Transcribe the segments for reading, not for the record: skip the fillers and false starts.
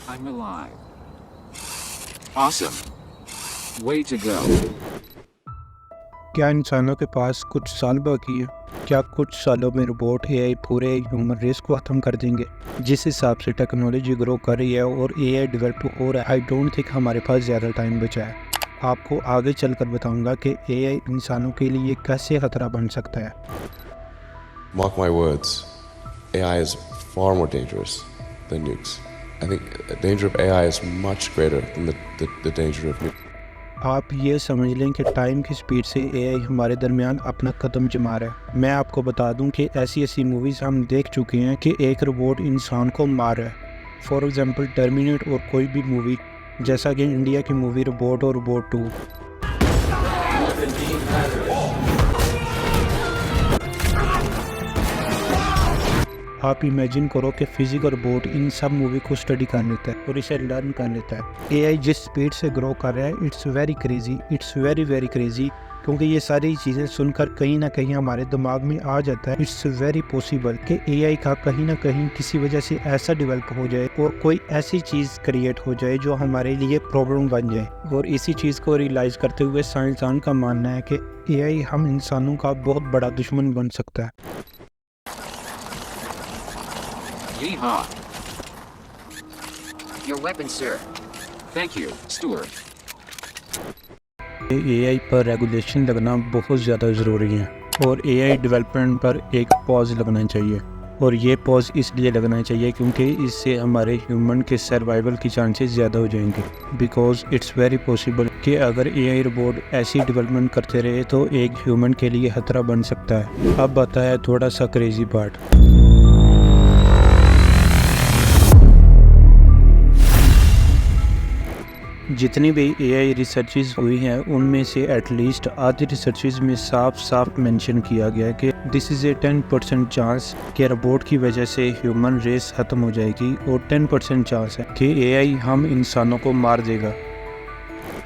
I'm alive. Awesome. Way to go. क्या इंसानों के पास कुछ साल बाकी है? क्या कुछ सालों में रोबोट एआई पूरे ह्यूमन रेस को ख़त्म कर देंगे? जिस हिसाब से टेक्नोलॉजी ग्रो कर रही है और एआई डेवलप हो रहा है, आई डोंट थिंक हमारे पास ज़्यादा टाइम बचा है। आपको आगे चलकर बताऊंगा कि एआई इंसानों के लिए कैसे ख़तरा बन सकता है। Mark my words, AI is far more dangerous than nukes. I think the danger of AI is much greater than the danger of nukes. आप ये समझ लें कि टाइम की स्पीड से एआई हमारे दरमियान अपना कदम जमा रहा है। मैं आपको बता दूं कि ऐसी मूवीज़ हम देख चुके हैं कि एक रोबोट इंसान को मार रहा है। फॉर एग्जांपल टर्मिनेट और कोई भी मूवी, जैसा कि इंडिया की मूवी रोबोट और रोबोट 2। आप इमेजिन करो कि फिजिकल रोबोट इन सब मूवी को स्टडी कर लेता है और इसे लर्न कर लेता है। एआई जिस स्पीड से ग्रो कर रहा है, it's very crazy, it's very very crazy. क्योंकि ये सारी चीज़ें सुनकर कहीं ना कहीं हमारे दिमाग में आ जाता है, इट्स वेरी पॉसिबल कि एआई का कहीं ना कहीं किसी वजह से ऐसा डेवलप हो जाए और कोई ऐसी चीज़ क्रिएट हो जाए जो हमारे लिए प्रॉब्लम बन जाए। और इसी चीज़ को रियलाइज़ करते हुए साइंसदान का मानना है कि एआई हम इंसानों का बहुत बड़ा दुश्मन बन सकता है। Yeehaw. Your weapon, sir. Thank you, Stewart. AI पर रेगुलेशन लगना बहुत ज़्यादा ज़रूरी है और एआई डेवलपमेंट पर एक पॉज लगना चाहिए। और ये पॉज इसलिए लगना चाहिए क्योंकि इससे हमारे ह्यूमन के सर्वाइवल की चांसेस ज़्यादा हो जाएंगे। बिकॉज इट्स वेरी पॉसिबल कि अगर एआई रोबोट ऐसी डेवलपमेंट करते रहे तो एक ह्यूमन के लिए खतरा बन सकता है। अब आता है थोड़ा सा क्रेजी पार्ट। जितनी भी एआई रिसर्चेज हुई हैं उनमें से एटलीस्ट आधी रिसर्चेज में साफ साफ मेंशन किया गया है कि दिस इज़ ए 10% चांस कि रोबोट की वजह से ह्यूमन रेस ख़त्म हो जाएगी और 10% चांस है कि एआई हम इंसानों को मार देगा।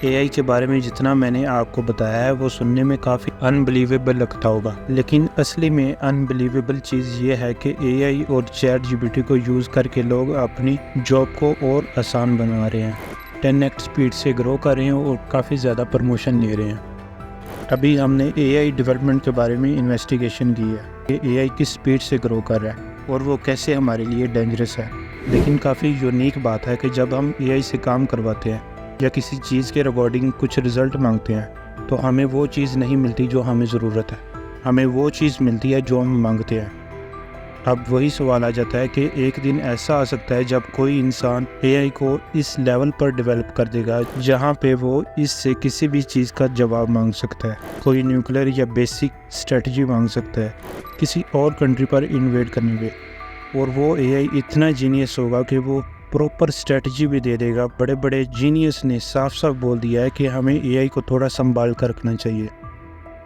एआई के बारे में जितना मैंने आपको बताया है वो सुनने में काफ़ी अनबिलीवेबल लगता होगा, लेकिन असली में अनबिलीवेबल चीज़ ये है कि एआई और चैट जीपीटी को यूज़ करके लोग अपनी जॉब को और आसान बना रहे हैं, 10x स्पीड से ग्रो कर रहे हैं और काफ़ी ज़्यादा प्रमोशन ले रहे हैं। अभी हमने एआई डेवलपमेंट के बारे में इन्वेस्टिगेशन की है कि एआई किस स्पीड से ग्रो कर रहा है और वो कैसे हमारे लिए डेंजरस है। लेकिन काफ़ी यूनिक बात है कि जब हम एआई से काम करवाते हैं या किसी चीज़ के रिगार्डिंग कुछ रिज़ल्ट मांगते हैं तो हमें वो चीज़ नहीं मिलती जो हमें ज़रूरत है, हमें वो चीज़ मिलती है जो हम मांगते हैं। अब वही सवाल आ जाता है कि एक दिन ऐसा आ सकता है जब कोई इंसान एआई को इस लेवल पर डेवलप कर देगा जहां पे वो इससे किसी भी चीज़ का जवाब मांग सकता है, कोई न्यूक्लियर या बेसिक स्ट्रेटजी मांग सकता है किसी और कंट्री पर इन्वेड करने पे, और वो एआई इतना जीनियस होगा कि वो प्रॉपर स्ट्रेटजी भी दे देगा। बड़े बड़े जीनियस ने साफ साफ बोल दिया है कि हमें एआई को थोड़ा संभाल कर रखना चाहिए,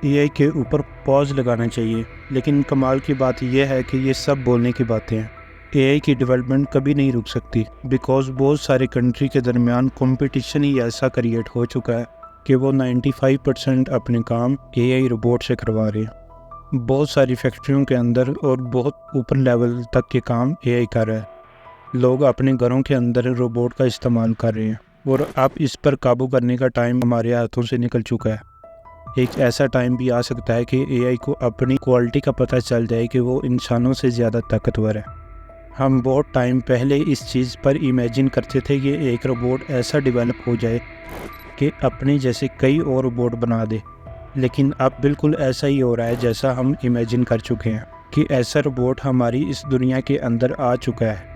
एआई के ऊपर पॉज लगाना चाहिए। लेकिन कमाल की बात यह है कि ये सब बोलने की बातें हैं, एआई की डेवलपमेंट कभी नहीं रुक सकती। बिकॉज बहुत सारे कंट्री के दरमियान कंपटीशन ही ऐसा क्रिएट हो चुका है कि वो 95% अपने काम एआई रोबोट से करवा रहे हैं। बहुत सारी फैक्ट्रियों के अंदर और बहुत ऊपर लेवल तक के काम एआई कर रहा है। लोग अपने घरों के अंदर रोबोट का इस्तेमाल कर रहे हैं और अब इस पर काबू करने का टाइम हमारे हाथों से निकल चुका है। एक ऐसा टाइम भी आ सकता है कि एआई को अपनी क्वालिटी का पता चल जाए कि वो इंसानों से ज़्यादा ताकतवर है। हम बहुत टाइम पहले इस चीज़ पर इमेजिन करते थे कि एक रोबोट ऐसा डेवलप हो जाए कि अपने जैसे कई और रोबोट बना दे, लेकिन अब बिल्कुल ऐसा ही हो रहा है जैसा हम इमेजिन कर चुके हैं कि ऐसा रोबोट हमारी इस दुनिया के अंदर आ चुका है।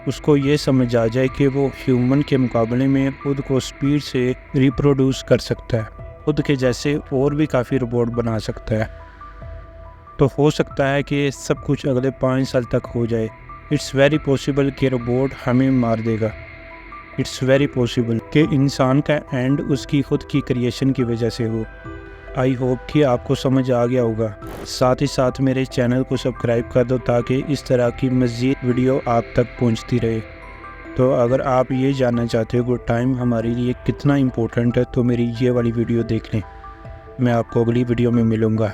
उसको ये समझ आ जाए कि वो ह्यूमन के मुकाबले में खुद को स्पीड से रिप्रोड्यूस कर सकता है, खुद के जैसे और भी काफ़ी रोबोट बना सकता है। तो हो सकता है कि सब कुछ अगले 5 साल तक हो जाए। इट्स वेरी पॉसिबल कि रोबोट हमें मार देगा। इट्स वेरी पॉसिबल कि इंसान का एंड उसकी खुद की क्रिएशन की वजह से हो। आई होप कि आपको समझ आ गया होगा। साथ ही साथ मेरे चैनल को सब्सक्राइब कर दो ताकि इस तरह की मज़ीद वीडियो आप तक पहुंचती रहे। तो अगर आप ये जानना चाहते हो कि टाइम हमारे लिए कितना इम्पोर्टेंट है तो मेरी ये वाली वीडियो देख लें। मैं आपको अगली वीडियो में मिलूँगा।